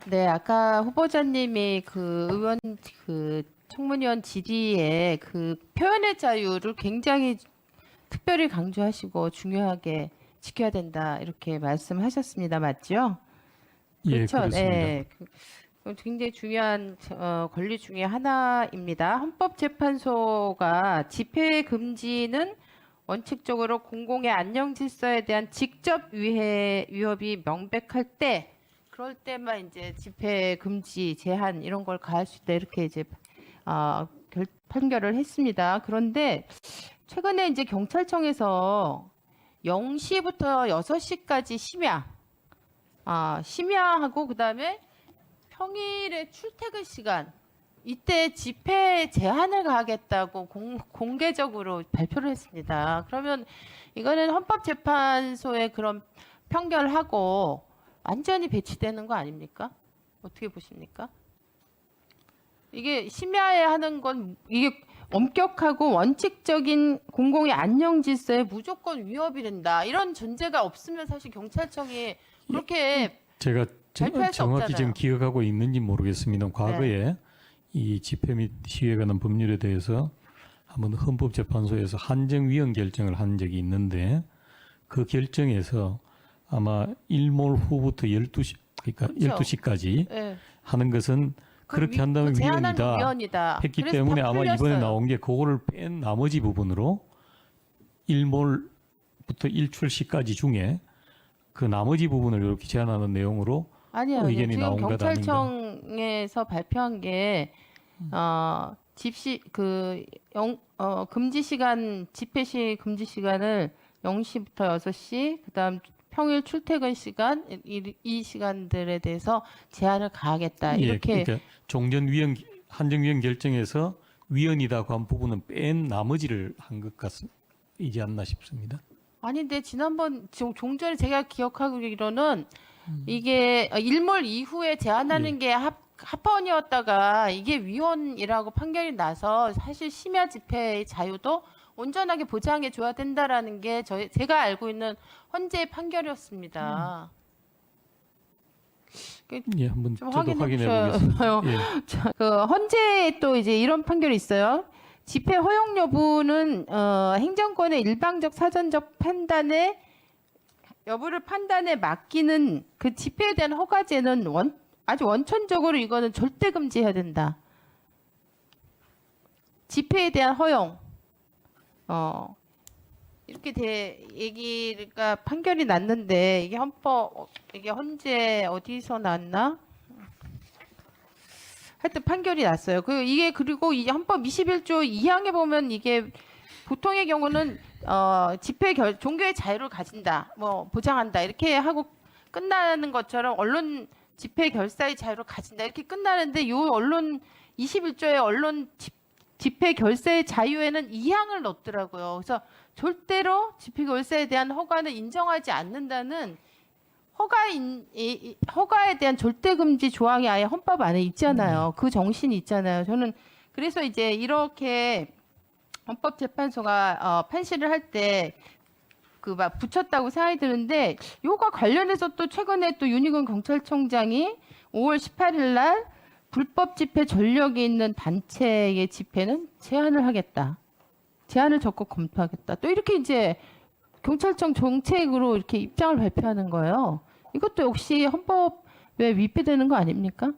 네, 아까 후보자님이 그 의원 그 청문위원 질의에 그 표현의 자유를 굉장히 특별히 강조하시고 중요하게 지켜야 된다 이렇게 말씀하셨습니다. 맞죠? 예, 그렇죠. 그렇습니다. 네. 그건 굉장히 중요한 권리 중에 하나입니다. 헌법재판소가 집회 금지는 원칙적으로 공공의 안녕 질서에 대한 직접 위협이 명백할 때, 그럴 때만 이제 집회 금지 제한 이런 걸 가할 수 있다 이렇게 이제 판결을 했습니다. 그런데 최근에 이제 경찰청에서 0시부터 6시까지 심야하고 그다음에 평일에 출퇴근 시간 이때 집회 제한을 가하겠다고 공개적으로 발표를 했습니다. 그러면 이거는 헌법재판소의 그런 판결하고 완전히 배치되는 거 아닙니까? 어떻게 보십니까? 이게 심야에 하는 건 이게 엄격하고 원칙적인 공공의 안녕 질서에 무조건 위협이 된다. 이런 전제가 없으면 사실 경찰청이 그렇게 제가 발표할 수 정확히 없잖아요. 지금 기억하고 있는지 모르겠습니다. 과거에 이 집회 및 시위에 관한 법률에 대해서 한번 헌법재판소에서 한정위헌 결정을 한 적이 있는데 그 결정에서 아마 일몰 후부터 12시 그러니까 그렇죠. 12시까지 예. 하는 것은 그렇게 한다면 제한한 건 위헌이다 위헌이다. 했기 그래서 때문에 다 아마 이번에 풀렸어요. 나온 게 그거를 뺀 나머지 부분으로 일몰부터 일출시까지 중에 그 나머지 부분을 이렇게 제한하는 내용으로 아니요. 의견이 지금 나온 것 아닌가. 경찰청에서 발표한 게 집시 금지 시간 집회 시 금지 시간을 0시부터 6시 그다음 평일 출퇴근 시간 이 시간들에 대해서 제한을 가하겠다. 예, 이렇게 그러니까 종전위헌 한정위헌 결정에서 위헌이다고 한 부분은 뺀 나머지를 한 것 같이지 않나 싶습니다. 아닌데 지난번 종전에 제가 기억하기로는 이게 일몰 이후에 제한하는 게 합헌이었다가 이게 위헌이라고 판결이 나서 사실 심야 집회의 자유도 온전하게 보장해 줘야 된다라는 게 제가 알고 있는 헌재의 판결이었습니다. 예, 한번 좀 저도 확인해 확인해 보셔요. 보겠습니다. 예. 자, 그 헌재에 또 이제 이런 판결이 있어요. 집회 허용 여부는 행정권의 일방적 사전적 판단에 여부를 판단에 맡기는 그 집회에 대한 허가제는 아주 원천적으로 이거는 절대 금지해야 된다. 집회에 대한 허용. 이렇게 얘기가 판결이 났는데 이게 헌재 어디서 났나? 하여튼 판결이 났어요. 그리고 이 헌법 21조 2항에 보면 이게 보통의 경우는 종교의 자유를 가진다, 뭐 보장한다 이렇게 하고 끝나는 것처럼 언론 집회 결사의 자유를 가진다 이렇게 끝나는데 요 언론 21조의 언론 집회 결사의 자유에는 2항을 넣더라고요. 그래서 절대로 집회 결사에 대한 허가는 인정하지 않는다는 허가에 대한 절대 금지 조항이 아예 헌법 안에 있잖아요. 그 정신이 있잖아요. 저는 그래서 이제 이렇게 헌법재판소가 판시를 할 때 그 막 붙였다고 생각이 드는데 요거 관련해서 또 최근에 또 윤희근 경찰청장이 5월 18일 날 불법 집회 전력이 있는 단체의 집회는 제한을 하겠다. 제한을 적극 검토하겠다. 또 이렇게 이제 경찰청 정책으로 이렇게 입장을 발표하는 거예요. 이것도 역시 헌법에 위배되는 거 아닙니까?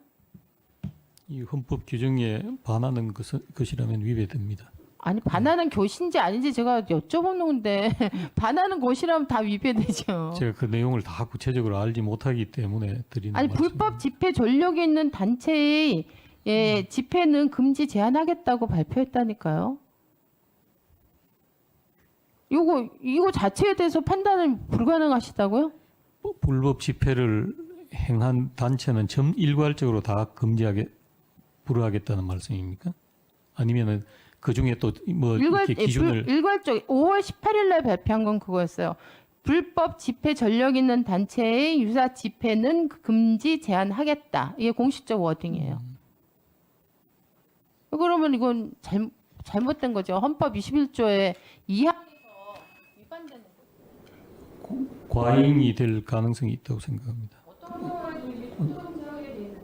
이 헌법 규정에 반하는 것이라면 위배됩니다. 아니 반하는 것인지 아닌지 제가 여쭤보는 건데 반하는 것이라면 다 위배되죠. 제가 그 내용을 다 구체적으로 알지 못하기 때문에 드리는 아니 말씀입니다. 불법 집회 전력이 있는 단체의 집회는 금지 제한하겠다고 발표했다니까요. 이거 자체에 대해서 판단은 불가능하시다고요? 불법 집회를 행한 단체는 일괄적으로 다 불허하겠다는 말씀입니까? 아니면은 그 중에 또 뭐 이렇게 기준을 일괄적 5월 18일 날 발표한 건 그거였어요. 불법 집회 전력 있는 단체의 유사 집회는 금지 제한하겠다. 이게 공식적 워딩이에요. 그러면 이건 잘못된 거죠. 헌법 21조의 2항에서 위반되는 거죠. 과잉이 될 가능성이 있다고 생각합니다. 어떤 경우에도 이제 부정하게 되는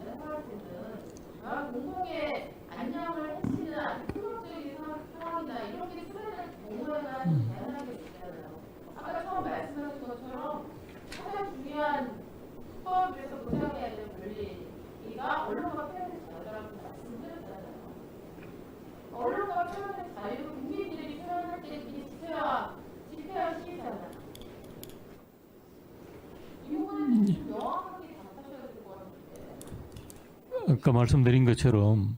아까 말씀드린 것처럼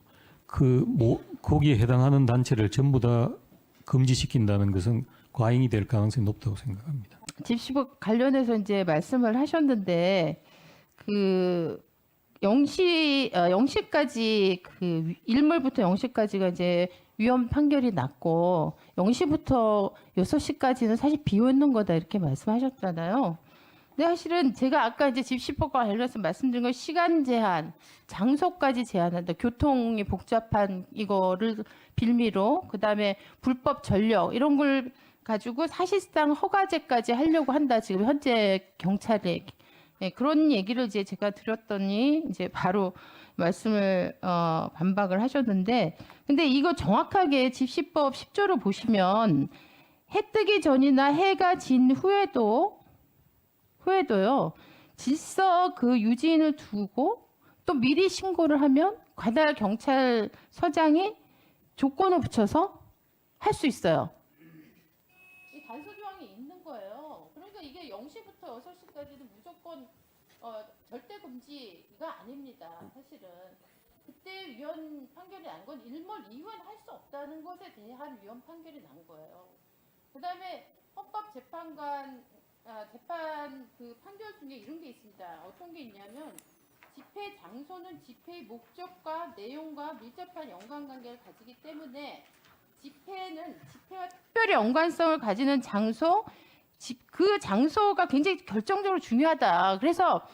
거기에 해당하는 단체를 전부 다 금지시킨다는 것은 과잉이 될 가능성이 높다고 생각합니다. 집시법 관련해서 이제 말씀을 하셨는데 그 0시까지 그 일몰부터 0시까지가 이제 위헌 판결이 났고 0시부터 6시까지는 사실 비웃는 거다 이렇게 말씀하셨잖아요. 근데 사실은 제가 아까 이제 집시법과 관련해서 말씀드린 건 시간 제한, 장소까지 제한한다. 교통이 복잡한 이거를 빌미로 그다음에 불법 전력 이런 걸 가지고 사실상 허가제까지 하려고 한다. 지금 현재 경찰에 그런 얘기를 이제 제가 드렸더니 이제 바로 말씀을 반박을 하셨는데, 근데 이거 정확하게 집시법 10조를 보시면 해 뜨기 전이나 해가 진 후에도요 질서 그 유지인을 두고 또 미리 신고를 하면 관할 경찰서장이 조건을 붙여서 할 수 있어요. 이 단서 조항이 있는 거예요. 그러니까 이게 0시부터 6시까지는 무조건 절대 금지가 아닙니다. 사실은 그때 위헌 판결이 난 건 일몰 이후엔 할 수 없다는 것에 대한 위헌 판결이 난 거예요. 그다음에 헌법재판관 재판 그 판결 중에 이런 게 있습니다. 어떤 게 있냐면 집회 장소는 집회의 목적과 내용과 밀접한 연관관계를 가지기 때문에 집회와 특별히 연관성을 가지는 장소, 그 장소가 굉장히 결정적으로 중요하다. 그래서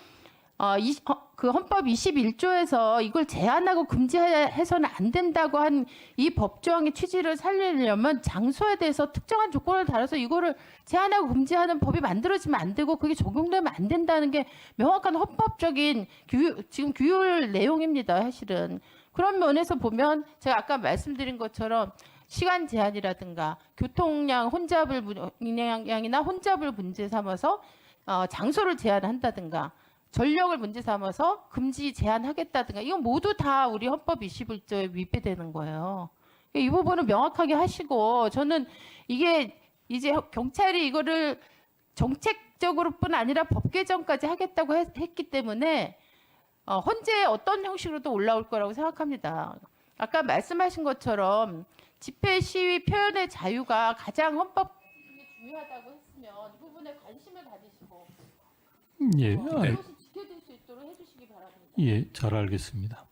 그 헌법 21조에서 이걸 제한하고 금지해서는 안 된다고 한 이 법조항의 취지를 살리려면 장소에 대해서 특정한 조건을 달아서 이거를 제한하고 금지하는 법이 만들어지면 안 되고 그게 적용되면 안 된다는 게 명확한 헌법적인 지금 규율 내용입니다. 사실은. 그런 면에서 보면 제가 아까 말씀드린 것처럼 시간 제한이라든가 교통량 운행량이나 혼잡을 문제 삼아서 장소를 제한한다든가 전력을 문제 삼아서 금지 제한하겠다든가 이건 모두 다 우리 헌법 21조에 위배되는 거예요. 이 부분은 명확하게 하시고 저는 이게 이제 경찰이 이거를 정책적으로뿐 아니라 법 개정까지 하겠다고 했기 때문에 헌재 어떤 형식으로도 올라올 거라고 생각합니다. 아까 말씀하신 것처럼 집회, 시위, 표현의 자유가 가장 헌법 중요하다고 했으면 이 부분에 관심을 가지시고 예, 그것이 지켜질 수 있도록 해주시기 바랍니다. 예, 잘 알겠습니다.